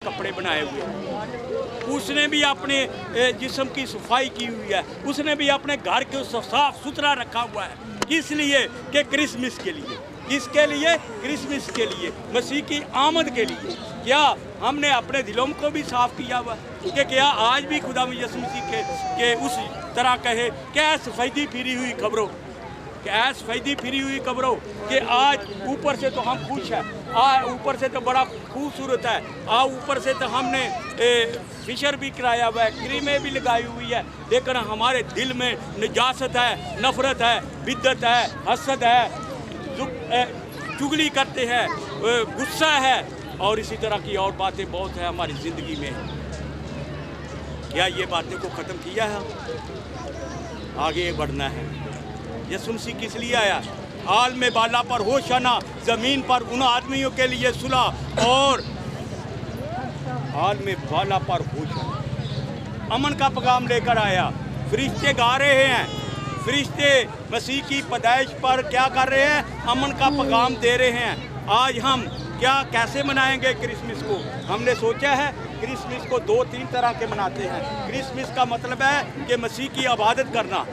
कपड़े बनाए हुए हैं, उसने भी अपने जिस्म की सफाई की हुई है, उसने भी अपने घर को साफ सुथरा रखा हुआ है। किस लिए? कि क्रिसमस के लिए। किसके लिए? क्रिसमस के लिए, मसीह की आमद के लिए। क्या हमने अपने दिलों को भी साफ किया हुआ कि क्या आज भी खुदा यीशु मसीह के उस तरह कहे क्या सफ़ेदी फिरी हुई खबरों, क्या सफ़ेदी फिरी हुई खबरों कि आज ऊपर से तो हम खुश हैं, ऊपर से तो बड़ा खूबसूरत है, ऊपर से तो हमने फिशर भी कराया हुआ है, क्रीमें भी लगाई हुई है, लेकिन हमारे दिल में नजासत है, नफरत है, बिद्दत है, हसद है, चुगली करते हैं, गुस्सा है और इसी तरह की और बातें बहुत है हमारी ज़िंदगी में। क्या ये बातें को ख़त्म किया है? आगे बढ़ना है। यीशु मसीह किस लिए आया? आल में बाला पर होशाना, ज़मीन पर उन आदमियों के लिए सुलह और आल में बाला पर होशाना, अमन का पैगाम लेकर आया। फरिश्ते गा रहे हैं, फरिश्ते मसीह की पैदाइश पर क्या कर रहे हैं? अमन का पैगाम दे रहे हैं। आज हम क्या कैसे मनाएंगे क्रिसमस को? हमने सोचा है क्रिसमस को 2-3 तरह के मनाते हैं। क्रिसमस का मतलब है कि मसीह की इबादत करना।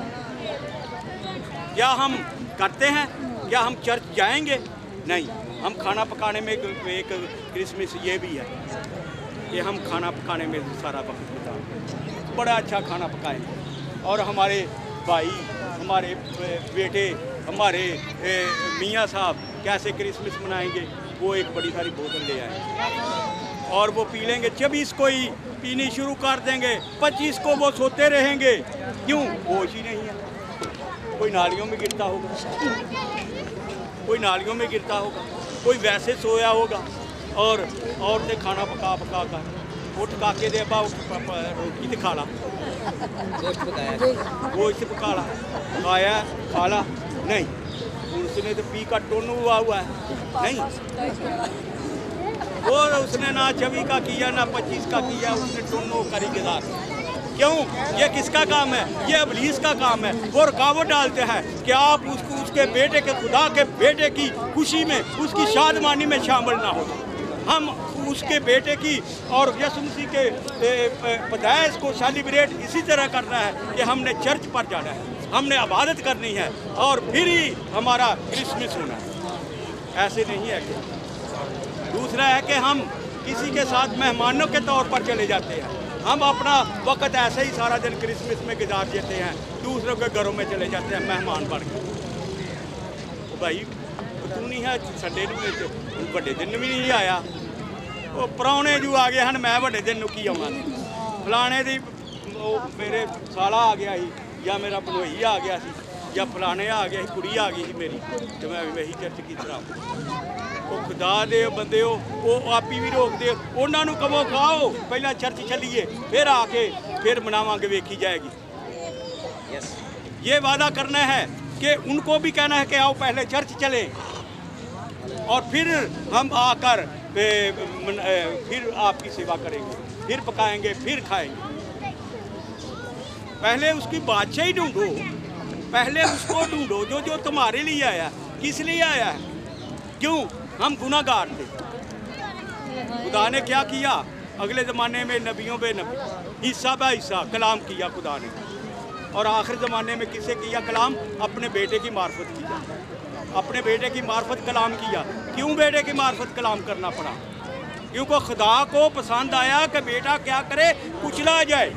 क्या हम करते हैं? क्या हम चर्च जाएंगे? नहीं। हम खाना पकाने में एक क्रिसमस ये भी है कि हम खाना पकाने में सारा वक्त बिताएं, बड़ा अच्छा खाना पकाएं और हमारे भाई, हमारे बेटे, हमारे मियाँ साहब कैसे क्रिसमस मनाएंगे, वो एक बड़ी सारी बोतल ले आए और वो पी लेंगे। 24 को ही पीनी शुरू कर देंगे, 25 को वो सोते रहेंगे। क्यों? होश ही नहीं है। कोई नालियों में गिरता होगा, कोई नालियों में गिरता होगा, कोई वैसे सोया होगा और औरतें खाना पका पका कर उठ काके दे बा रोटी दिखा ला, गोश्त पका ला, खाया खा ला। नहीं, उसने तो पी का टोनू हुआ है। नहीं, वो उसने ना 24 का किया ना 25 का किया, उसने टोनू करीगेदार। क्यों? ये किसका काम है? ये इब्लीस का काम है। वो रुकावट डालते हैं कि आप उसके बेटे के, खुदा के बेटे की खुशी में, उसकी शादमानी में शामिल ना हो। हम उसके बेटे की और यीशु मसीह के पैदाइश को सेलिब्रेट इसी तरह करना है कि हमने चर्च पर जाना है, हमने इबादत करनी है और फिर ही हमारा क्रिसमस होना है। ऐसे नहीं है कि दूसरा है कि हम किसी के साथ मेहमानों के तौर पर चले जाते हैं। हम अपना वक्त ऐसे ही सारा दिन क्रिसमस में गुजार देते हैं, दूसरों के घरों में चले जाते हैं मेहमान बन के। तो भाई तू नहीं है संडे में बड़े दिन भी नहीं आया, वो पुराने जू आ गए हैं, मैं बड़े दिन की आना फलाने दी मेरे साला आ गया ही या मेरा भनोई आ गया सी या फलाने आ गया ही, कुड़ी आ गई थी मेरी, तो मैं वही चर्च की तरह। वो खुदा दे बंदे हो, वो आपी भी रोक दे, उन्होंने कहो खाओ पहला चर्च चलिए, फिर आके फिर मनावांगे, वेखी जाएगी। ये वादा करना है कि उनको भी कहना है कि आओ पहले चर्च चले और फिर हम आकर फिर आपकी सेवा करेंगे, फिर पकाएंगे, फिर खाएंगे। पहले उसकी बादशाही ढूंढो, पहले उसको ढूंढो जो जो तुम्हारे लिए आया। किस लिए आया है? क्यों? हम गुनाहगार थे। खुदा ने क्या किया? अगले ज़माने में नबियों बे नबी, हिस्सा बा हिस्सा कलाम किया खुदा ने, और आखिर ज़माने में किसे किया कलाम? अपने बेटे की मार्फत किया, अपने बेटे की मार्फत कलाम किया। क्यों बेटे की मार्फत कलाम करना पड़ा? क्योंकि खुदा को पसंद आया कि बेटा क्या करे? कुचला जाए।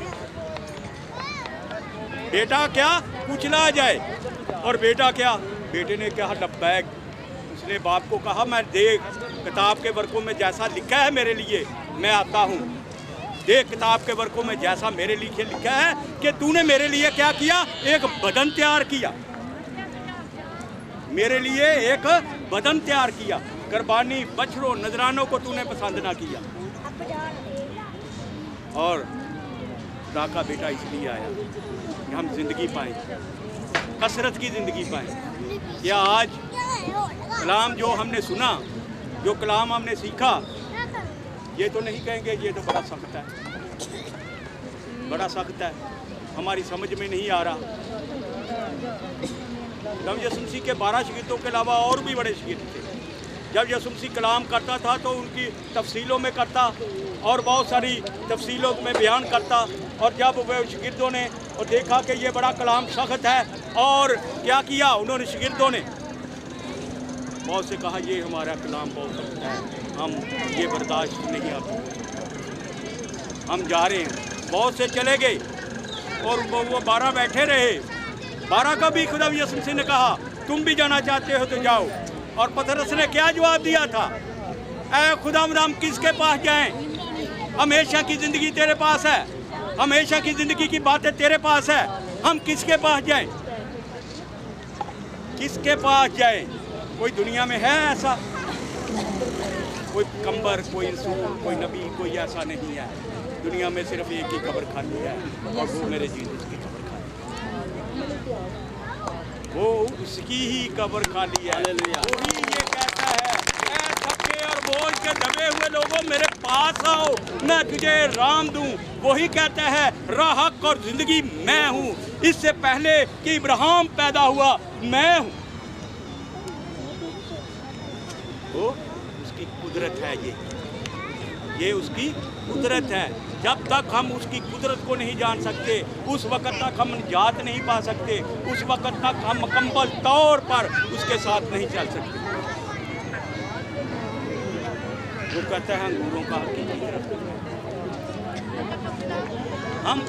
बेटा क्या? कुचला जाए। और बेटा क्या? बेटे ने कहा लब्बैक। उसने बाप को कहा मैं देख किताब के वर्कों में जैसा लिखा है मेरे लिए मैं आता हूँ, देख किताब के वर्कों में जैसा मेरे लिए लिखा है कि तूने मेरे लिए क्या किया? एक बदन तैयार किया, मेरे लिए एक बदन तैयार किया। कुर्बानी, बछड़ों, नजरानों को तूने पसंद ना किया। और खुदा का बेटा इसलिए आया कि हम जिंदगी पाएं, कसरत की ज़िंदगी पाएं। या आज कलाम जो हमने सुना, जो कलाम हमने सीखा, ये तो नहीं कहेंगे ये तो बड़ा सख्त है, बड़ा सख्त है, हमारी समझ में नहीं आ रहा। यीशु मसीह के 12 शागिर्दों के अलावा और भी बड़े शागिर्द थे, जब यसुम मसीह कलाम करता था तो उनकी तफसीलों में करता और बहुत सारी तफसीलों में बयान करता। और जब वे शागिर्दों ने और देखा कि ये बड़ा कलाम सख्त है, और क्या किया उन्होंने, शागिर्दों ने बहुत से कहा ये हमारा कलाम बहुत सख्त है, हम ये बर्दाश्त नहीं आते, हम जा रहे हैं। बहुत से चले गए और वो 12 बैठे रहे। 12 का भी खुदा यसुम मसीह ने कहा तुम भी जाना चाहते हो तो जाओ। और पतरस ने क्या जवाब दिया था, ऐ खुदावंद हम किसके पास जाएं? हमेशा की ज़िंदगी तेरे पास है, हमेशा की ज़िंदगी की बातें तेरे पास है, हम किसके पास जाएं? किसके पास जाएं? कोई दुनिया में है ऐसा? कोई कंबर, कोई रसूल, कोई नबी, कोई ऐसा नहीं है। दुनिया में सिर्फ एक ही कब्र खाली है और वो मेरे जीसस की कब्र खाली है, वो उसकी ही कब्र खाली है। वही ये कहता है, ऐ थके और बोझ के दबे हुए लोगों मेरे पास आओ, मैं तुझे राम दूं। वही कहता है राह, हक और जिंदगी मैं हूँ। इससे पहले कि इब्राहिम पैदा हुआ मैं हूँ। वो उसकी कुदरत है, ये उसकी कुदरत है। जब तक हम उसकी कुदरत को नहीं जान सकते, उस वक़्त तक हम निजात नहीं पा सकते, उस वक़्त तक हम मुकम्मल तौर पर उसके साथ नहीं चल सकते। वो कहता है अंगूरों का हकीकी दरख्त। हम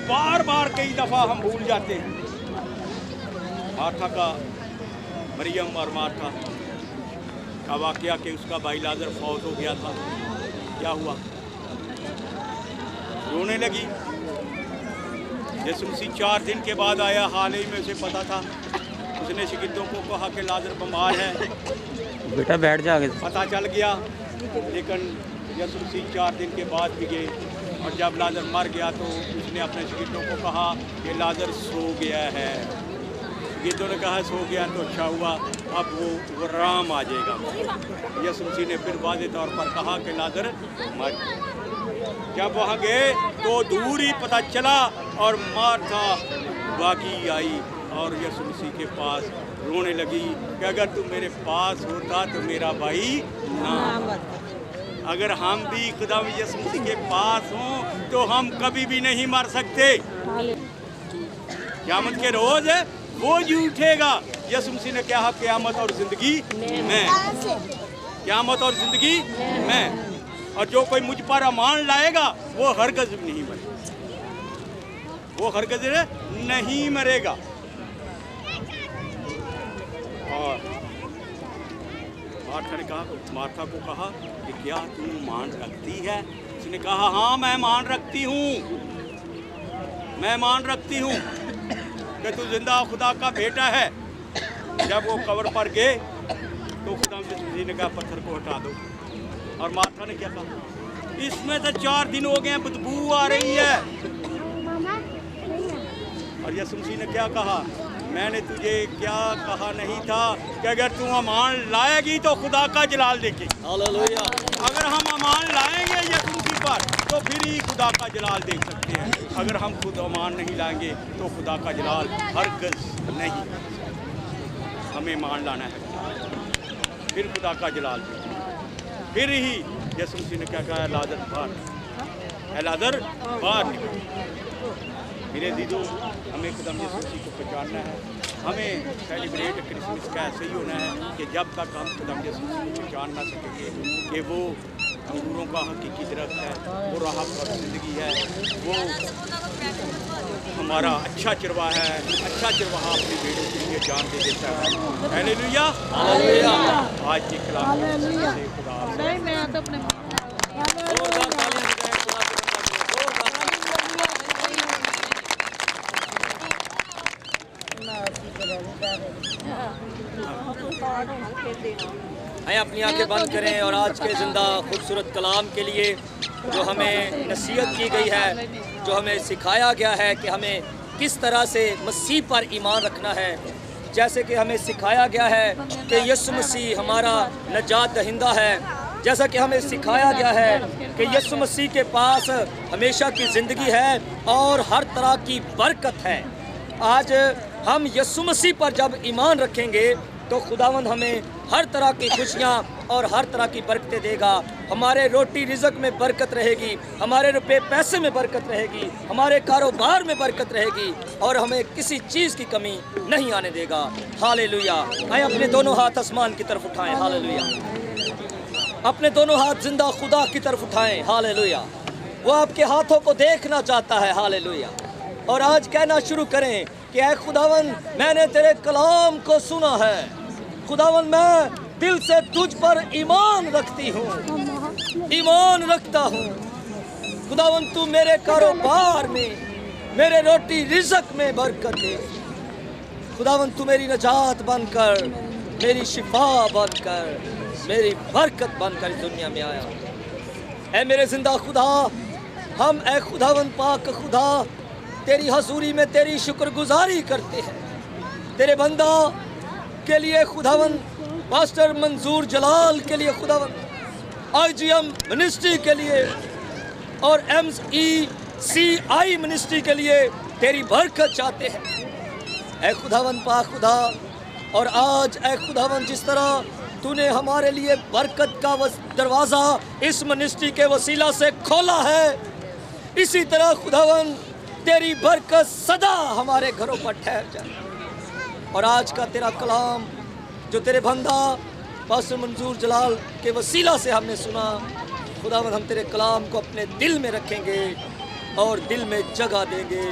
बार बार कई दफ़ा हम भूल जाते हैं। मार्था का, मरियम और मार्था का वाक़या कि उसका भाई लाजर फौत हो गया था। क्या हुआ? रोने लगी। यसुम मसीह 4 दिन के बाद आया, हाल ही में उसे पता था। उसने शागिर्दों को कहा कि लाजर बीमार है, बेटा बैठ जा आगे। पता चल गया। लेकिन यसुम मसीह 4 दिन के बाद भी गए, और जब लाजर मर गया तो उसने अपने शागिर्दों को कहा कि लाजर सो गया है। शागिर्दों ने कहा सो गया तो अच्छा हुआ, अब वो राम आ जाएगा। यसुम मसीह ने फिर वाज़े तौर पर कहा कि लाजर मर। जब वहाँ गए तो दूर ही पता चला, और मार्था भागी आई और यसुम मसीह के पास रोने लगी कि अगर तू मेरे पास होता तो मेरा भाई ना। अगर हम भी खुदा यसुम मसीह के पास हों तो हम कभी भी नहीं मर सकते। क़यामत के रोज़ वो जी उठेगा। यसुम मसीह ने कहा क़यामत और ज़िंदगी मैं, क़यामत और ज़िंदगी मैं, और जो कोई मुझ पर ईमान लाएगा वो हरगिज़ नहीं मरेगा, वो हरगिज़ नहीं मरेगा। और मार्था को कहा कि क्या तू ईमान रखती है? उसने कहा हाँ मैं ईमान रखती हूँ, मैं ईमान रखती हूँ कि तू जिंदा खुदा का बेटा है। जब वो कब्र पर गए तो खुदा ने कहा पत्थर को हटा दो। और मार्था ने क्या कहा? इसमें तो 4 दिन हो गए, बदबू आ रही है। और यसुम मसीह ने क्या कहा? मैंने तुझे क्या कहा नहीं था कि अगर तू ईमान लाएगी तो खुदा का जलाल देखेगी। हालेलुया। अगर हम ईमान लाएंगे यसुम मसीह पर तो फिर ही खुदा का जलाल देख सकते हैं। अगर हम खुद ईमान नहीं लाएंगे तो खुदा का जलाल हरगिज़ नहीं। हमें ईमान लाना है, फिर खुदा का जलाल देखेंगे। फिर ही यसुम मसीह ने क्या कहा? लाजर बाहर, लाजर बाहर निकल। मेरे दीदों, हमें खुदाम यसुम मसीह को पहचानना है। हमें सेलिब्रेट क्रिसमस का ऐसे ही होना है कि जब तक हम खुदाम यसुम मसीह को पहचान ना सकेंगे कि वो अंगूरों का हकीकी दरख्त है, वो राह और ज़िंदगी है, वो हमारा अच्छा चरवाहा है। अच्छा चरवाहा अपनी भेड़ों के लिए जान दे देता है। Hallelujah, hallelujah. आज के कलाम से खुदा नहीं, मैं तो अपने आइए अपनी आंखें बंद करें और आज के ज़िंदा खूबसूरत कलाम के लिए जो हमें नसीहत की गई है, जो हमें सिखाया गया है कि हमें किस तरह से मसीह पर ईमान रखना है। जैसे कि हमें सिखाया गया है कि यीशु मसीह हमारा नजात दहिंदा है, जैसा कि हमें सिखाया गया है कि यीशु मसीह के पास हमेशा की ज़िंदगी है और हर तरह की बरकत है। आज हम यीशु मसीह पर जब ईमान रखेंगे तो खुदावंद हमें हर तरह की खुशियाँ और हर तरह की बरकतें देगा। हमारे रोटी रिज़्क में बरकत रहेगी, हमारे रुपए पैसे में बरकत रहेगी, हमारे कारोबार में बरकत रहेगी और हमें किसी चीज़ की कमी नहीं आने देगा। हालेलुया। आए अपने दोनों हाथ आसमान की तरफ उठाएं। हालेलुया। अपने दोनों हाथ जिंदा खुदा की तरफ उठाएं। हालेलुया। वो आपके हाथों को देखना चाहता है। हालेलुया। और आज कहना शुरू करें कि ऐ खुदावन, मैंने तेरे कलाम को सुना है। खुदावन, मैं दिल से तुझ पर ईमान रखती हूँ, ईमान रखता हूँ। खुदावन, तू मेरे कारोबार में, मेरे रोटी रिज़्क में बरकत दे। खुदावन, तू मेरी नजात बनकर, मेरी शिफा बनकर, मेरी बरकत बनकर इस दुनिया में आया। ऐ मेरे जिंदा खुदा, हम ऐ खुदावन पाक खुदा तेरी हजूरी में तेरी शुक्रगुजारी करते हैं। तेरे बंदा के लिए खुदावन, पास्टर मंजूर जलाल के लिए खुदावन, IGM मिनिस्ट्री के लिए और MECI मिनिस्ट्री के लिए तेरी बरकत चाहते हैं ऐ खुदावन पाक खुदा। और आज ऐ खुदावन, जिस तरह तूने हमारे लिए बरकत का दरवाज़ा इस मिनिस्ट्री के वसीला से खोला है, इसी तरह खुदावन तेरी बरकत सदा हमारे घरों पर ठहर जाए। और आज का तेरा कलाम जो तेरे बंदा पास्टर मंजूर जलाल के वसीला से हमने सुना, खुदावन, हम तेरे कलाम को अपने दिल में रखेंगे और दिल में जगह देंगे।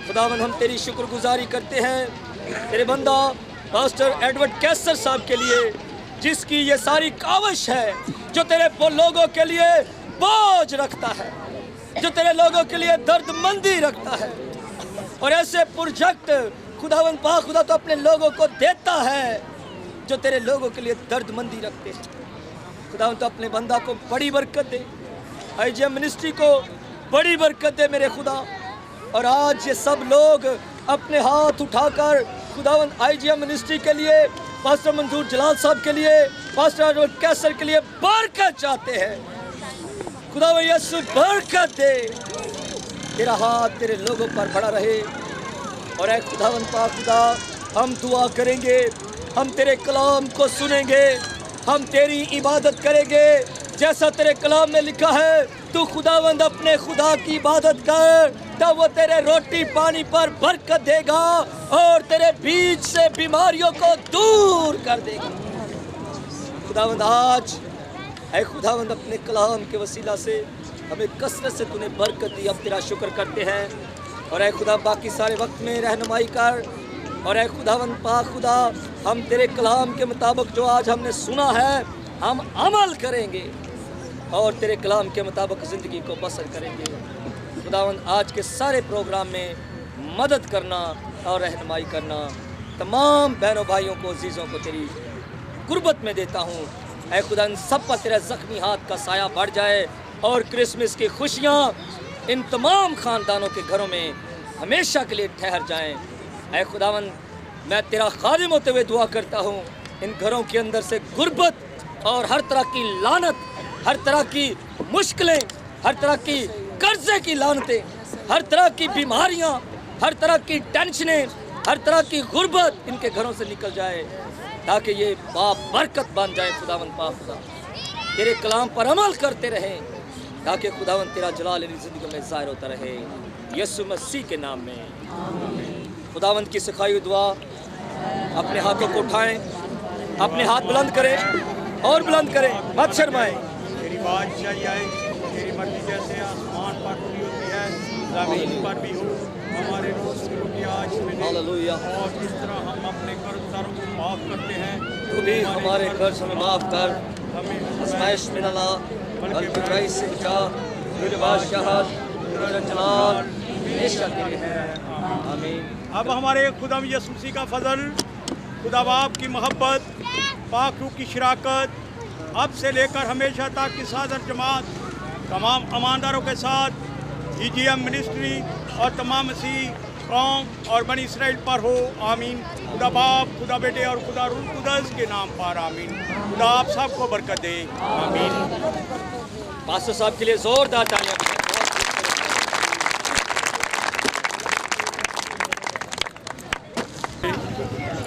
खुदावन, हम तेरी शुक्रगुजारी करते हैं तेरे बंदा पास्टर एडवर्ड कैसर साहब के लिए, जिसकी ये सारी काविश है, जो तेरे लोगों के लिए बोझ रखता है, जो तेरे लोगों के लिए दर्दमंदी रखता है। और ऐसे प्रोजेक्ट खुदावन पाक खुदा तो अपने लोगों को देता है जो तेरे लोगों के लिए दर्दमंदी रखते हैं। खुदावन, तो अपने बंदा को बड़ी बरकत दे, IGM मिनिस्ट्री को बड़ी बरकत दे मेरे खुदा। और आज ये सब लोग अपने हाथ उठाकर खुदावन IGM मिनिस्ट्री के लिए, पास्टर मंजूर जलाल साहब के लिए, पास्टर एडवर्ड कैसर के लिए बरकत चाहते हैं। खुदावन यीशु बरकत दे, तेरा हाथ तेरे लोगों पर बड़ा रहे। और ऐ खुदावन पाक खुदा, हम दुआ करेंगे, हम तेरे कलाम को सुनेंगे, हम तेरी इबादत करेंगे जैसा तेरे कलाम में लिखा है। तू खुदावंद अपने खुदा की इबादत कर, तब वो तेरे रोटी पानी पर बरकत देगा और तेरे बीच से बीमारियों को दूर कर देगा। खुदावंद, आज ऐ खुदावंद अपने कलाम के वसीला से हमें कसरत से तूने बरकत दी, अब तेरा शुक्र करते हैं। और ऐ खुदा, बाकी सारे वक्त में रहनुमाई कर। और ऐ खुदावन पाक खुदा, हम तेरे कलाम के मुताबिक जो आज हमने सुना है, हम अमल करेंगे और तेरे कलाम के मुताबिक ज़िंदगी को बसर करेंगे। खुदावन, आज के सारे प्रोग्राम में मदद करना और रहनुमाई करना। तमाम बहनों भाइयों को, अजीज़ों को तेरी गुर्बत में देता हूँ। ऐ खुदा, इन सब पर तेरा ज़ख्मी हाथ का साया बढ़ जाए और क्रिसमस की खुशियाँ इन तमाम ख़ानदानों के घरों में हमेशा के लिए ठहर जाएं। ऐ खुदावन, मैं तेरा खादिम होते हुए दुआ करता हूँ, इन घरों के अंदर से गुर्बत और हर तरह की लानत, हर तरह की मुश्किलें, हर तरह की कर्जे की लानतें, हर तरह की बीमारियाँ, हर तरह की टेंशनें, हर तरह की गुर्बत इनके घरों से निकल जाए, ताकि ये बाबरकत बन जाए। खुदावन पाक खुदा, तेरे कलाम पर अमल करते रहें, ताकि खुदावन तेरा जलाल इन ज़िंदगी में ज़ाहिर होता रहे, यीशु मसीह के नाम में। खुदावंद की सिखाई हुई दुआ, अपने हाथों को उठाएं, अपने हाथ बुलंद करें और बुलंद करें, मत शर्माएं। तेरी बादशाही आए, तेरी मर्जी जैसे आसमान पर पूरी होती है, ज़मीन पर भी हो। हमारे रोज़ की रोटी आज मिले, हालेलुया। और जिस तरह हम अपने कर्जदारों को माफ़ करते हैं, तू भी हमारे कर्ज हमें माफ़ कर, हमें आज़माइश में न ला, बल्कि बुराई से बचा। तेरे बादशाहत, तेरा जलाल हमेशा तेरे है। आमीन। अब हमारे खुदा यीशु मसीह का फजल, खुदा बाप की मोहब्बत, पाक रूह की शराकत अब से लेकर हमेशा तक की सादर जमात तमाम ईमानदारों के साथ IGM मिनिस्ट्री और तमाम मसीह कौम और बनी इसराइल पर हो। आमीन। खुदा बाप, खुदा बेटे और खुदा रूह कुदस के नाम पर आमीन। खुदा आप सबको बरकत दे। आमीन। पास्टर साहब के लिए जोरदार तालियां।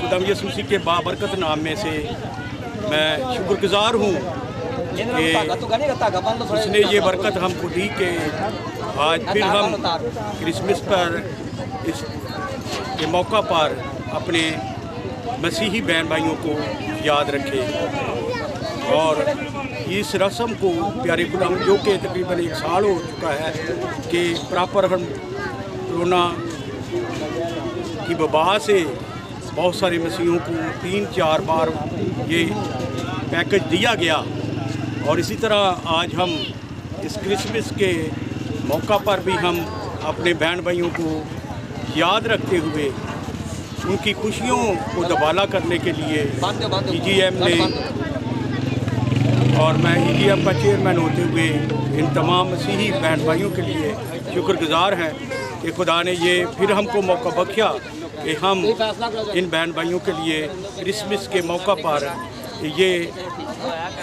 खुदा यीशु मसीह के बाबरकत नाम में से मैं शुक्रगुजार हूँ कि उसने ये बरकत हमको दी कि आज फिर हम क्रिसमस पर इस के मौका पर अपने मसीही बहन भाइयों को याद रखें और इस रस्म को प्यारे गुलाम जो कि तकरीबन 1 साल हो चुका है कि प्रॉपर हम कोरोना की वबा से बहुत सारे मसीहों को 3-4 बार ये पैकेज दिया गया और इसी तरह आज हम इस क्रिसमस के मौका पर भी हम अपने बहन भाइयों को याद रखते हुए उनकी खुशियों को दबाला करने के लिए EGM ने और मैं EGM का चेयरमैन होते हुए इन तमाम मसीही बहन भाइयों के लिए शुक्रगुजार हैं कि खुदा ने ये फिर हमको मौका बख्शा कि हम इन बहन भाइयों के लिए क्रिसमस के मौका पर ये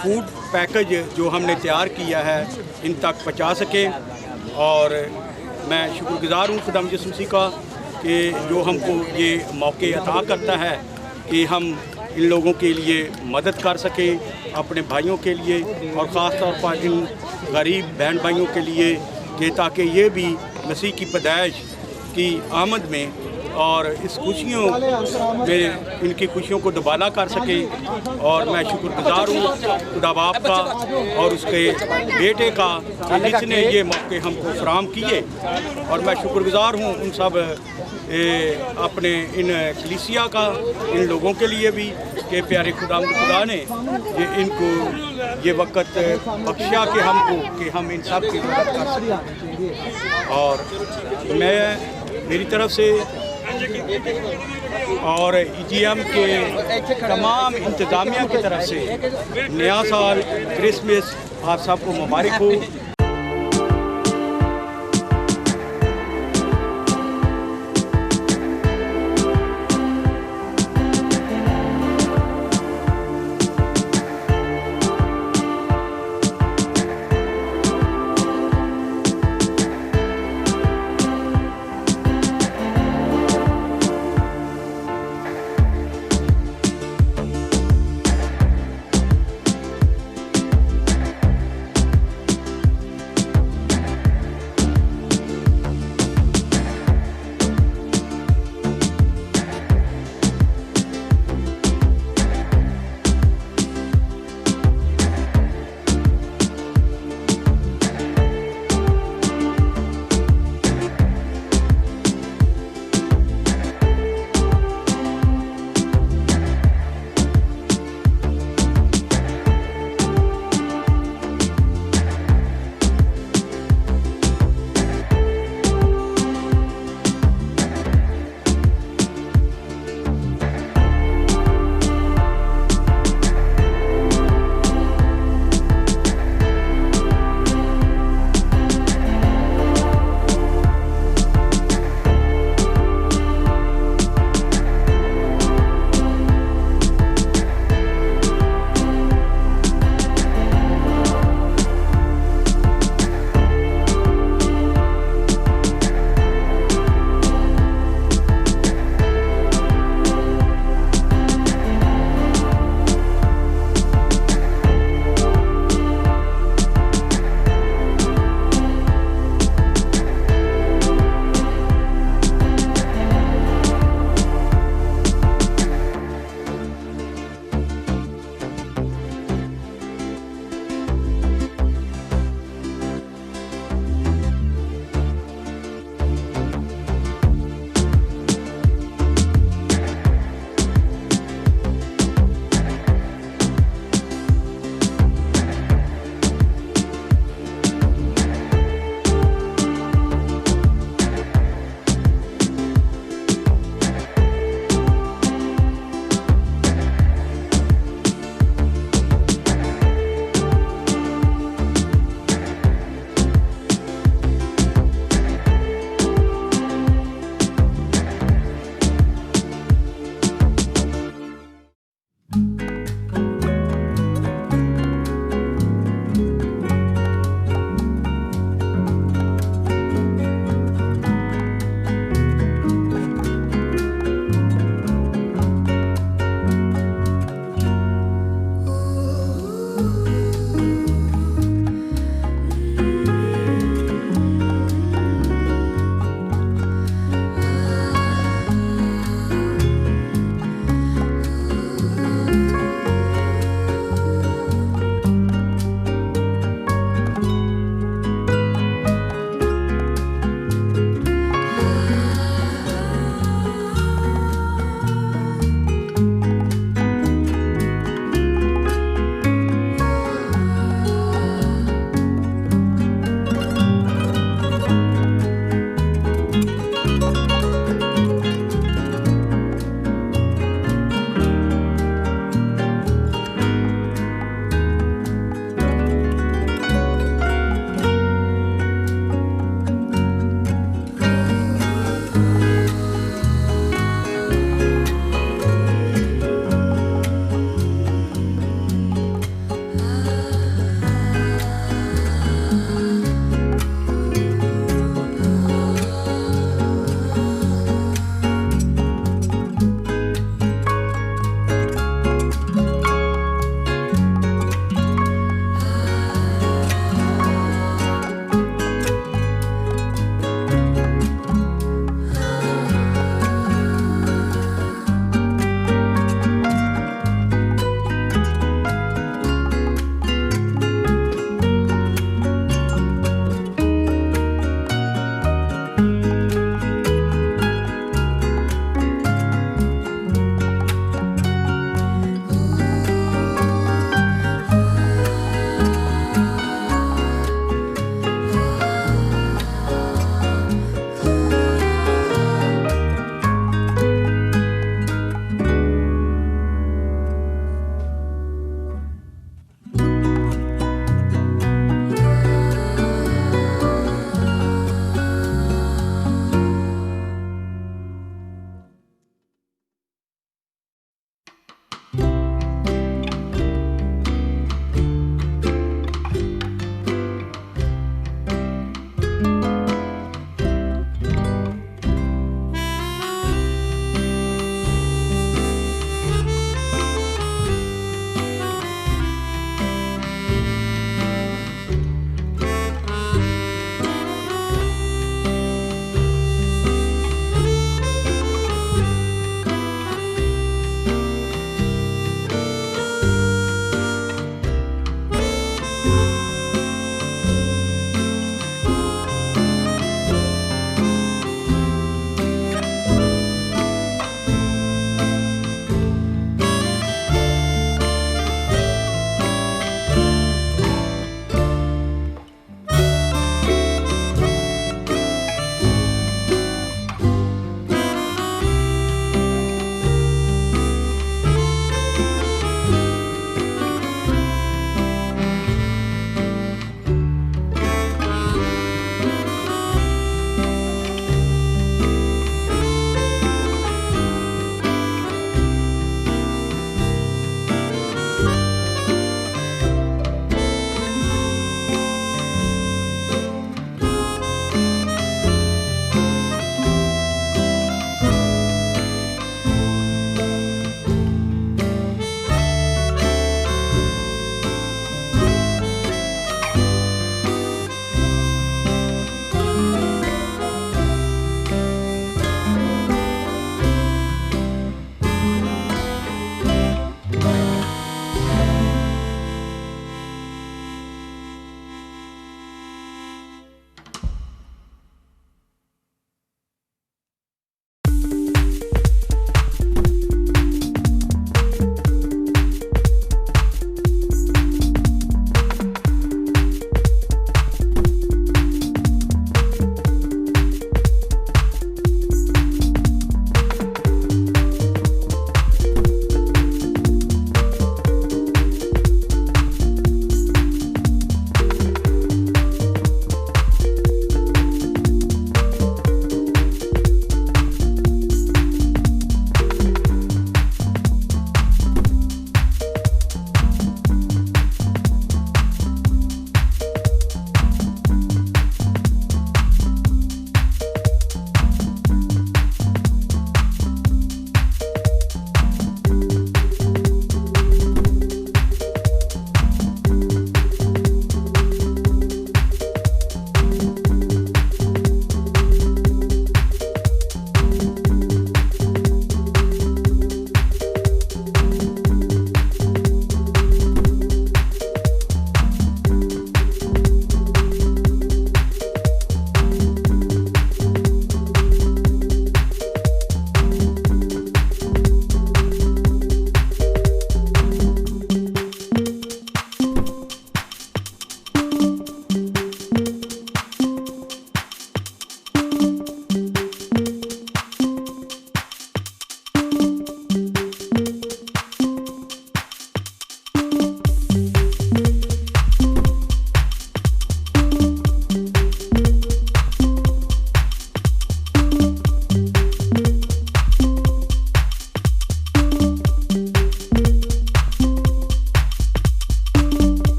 फूड पैकेज जो हमने तैयार किया है इन तक पहुंचा सकें और मैं शुक्रगुजार हूँ खुदा यीशु मसीह का कि जो हमको ये मौके अता करता है कि हम इन लोगों के लिए मदद कर सकें अपने भाइयों के लिए और ख़ास तौर पर इन गरीब बहन भाइयों के लिए कि ताकि ये भी मसीह की पैदाइश की आमद में और इस खुशियों में इनकी खुशियों को दुबाला कर सके और मैं शुक्रगुजार हूँ खुदा बाप का और उसके बेटे का कि जिसने ये मौके हमको फराहम किए और मैं शुक्रगुजार हूँ उन सब अपने इन कलीसिया का इन लोगों के लिए भी कि प्यारे खुदा ने ये इनको ये वक्त बख्शा कि हमको कि हम इन सब की मदद कर सकें और मैं मेरी तरफ से और EGM के तमाम इंतज़ामिया की तरफ से नया साल क्रिसमस आप सबको मुबारक हो।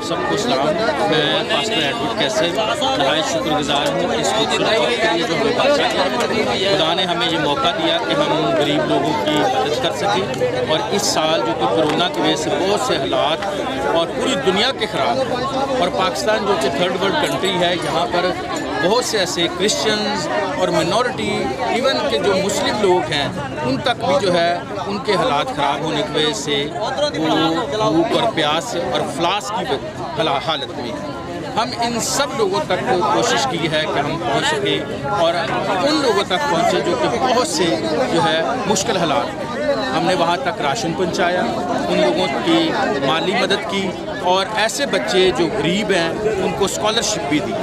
सबको सलाम। मैं पास्टर एडवर्ड कैसर नहायत शुक्रगुजार हूँ इस खूबसूरत वक्त के लिए जो हमें बादशाह ने खुदा ने हमें ये मौका दिया कि हम गरीब लोगों की मदद कर सकें। और इस साल जो कि कोरोना की वजह से बहुत से हालात और पूरी दुनिया के ख़राब, और पाकिस्तान जो कि थर्ड वर्ल्ड कंट्री है, यहाँ पर बहुत से ऐसे क्रिश्चियंस और मिनॉरिटी इवन के जो मुस्लिम लोग हैं उन तक भी जो है उनके हालात ख़राब होने की वजह से वो भूख और प्यास और फ्लास की हालत में है। हम इन सब लोगों तक कोशिश की है कि हम पहुंच सकें और उन लोगों तक पहुंचे जो कि बहुत से जो है मुश्किल हालात में। हमने वहाँ तक राशन पहुँचाया, उन लोगों की माली मदद की, और ऐसे बच्चे जो गरीब हैं उनको स्कॉलरशिप भी दी।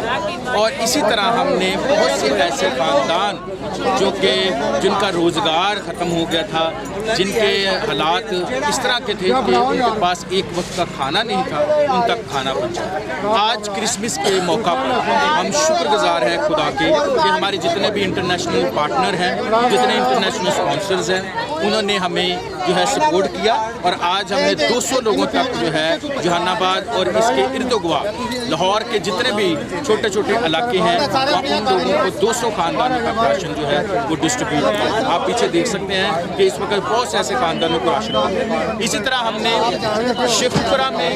और इसी तरह हमने बहुत से ऐसे ख़ानदान जो कि जिनका रोज़गार ख़त्म हो गया था, जिनके हालात इस तरह के थे कि उनके पास एक वक्त का खाना नहीं था, उन तक खाना पहुँचा। आज क्रिसमस के मौका पर हम शुक्रगुजार हैं खुदा के कि हमारे जितने भी इंटरनेशनल पार्टनर हैं, जितने इंटरनेशनल स्पॉन्सर्स हैं, उन्होंने हमें जो है सपोर्ट किया। और आज हमने 200 लोगों तक जो है जहानाबाद और इसके इर्द-गिर्द लाहौर के जितने भी छोटे छोटे इलाके हैं उन लोगों को 200 ख़ानदानों का राशन जो है वो डिस्ट्रीब्यूट किया। आप पीछे देख सकते हैं कि इस वक्त बहुत से ऐसे ख़ानदानों को राशन मिला। इसी तरह हमने शेखपुरा में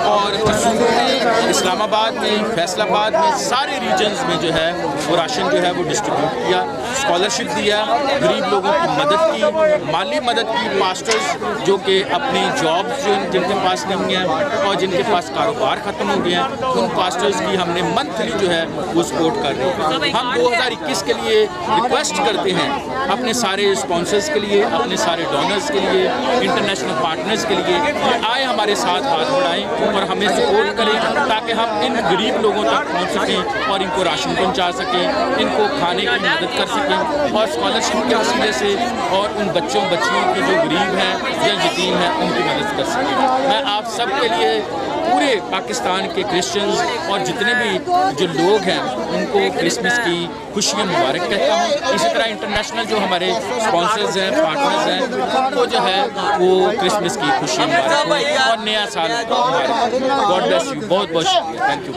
और कसूर में, इस्लामाबाद में, फैसलाबाद में, सारे रीजन्स में जो है वो राशन जो है वो डिस्ट्रीब्यूट किया, स्कॉलरशिप दिया, गरीब लोगों की मदद की, माली मदद की। मास्टर्स जो कि अपनी जॉब्स जो जिनके पास नहीं हैं और जिनके पास कारोबार ख़त्म हो गए हैं, उन मास्टर्स की हमने मंथली जो है वो सपोर्ट कर रहे हैं। हम 2021 के लिए रिक्वेस्ट करते हैं अपने सारे स्पॉन्सर्स के लिए, अपने सारे डोनर्स के लिए, इंटरनेशनल पार्टनर्स के लिए कि आए हमारे साथ हाथ बढ़ाएं और हमें सपोर्ट करें ताकि हम इन गरीब लोगों तक पहुंच सकें और इनको राशन पहुंचा सकें, इनको खाने की मदद कर सकें, और स्कॉलरशिप के वसीले से और उन बच्चों बच्चियों की जो गरीब हैं या यतीम हैं उनकी मदद कर सकें। मैं आप सब के लिए पूरे पाकिस्तान के क्रिश्चियंस और जितने भी जो लोग हैं उनको क्रिसमस की खुशियाँ मुबारक कहता हूँ। इसी तरह इंटरनेशनल जो हमारे स्पॉन्सर्स हैं, पार्टनर्स हैं, उनको जो है वो क्रिसमस की खुशियाँ मुबारक हो और नया साल मुबारक। God bless you. बहुत बहुत शुक्रिया। Thank you.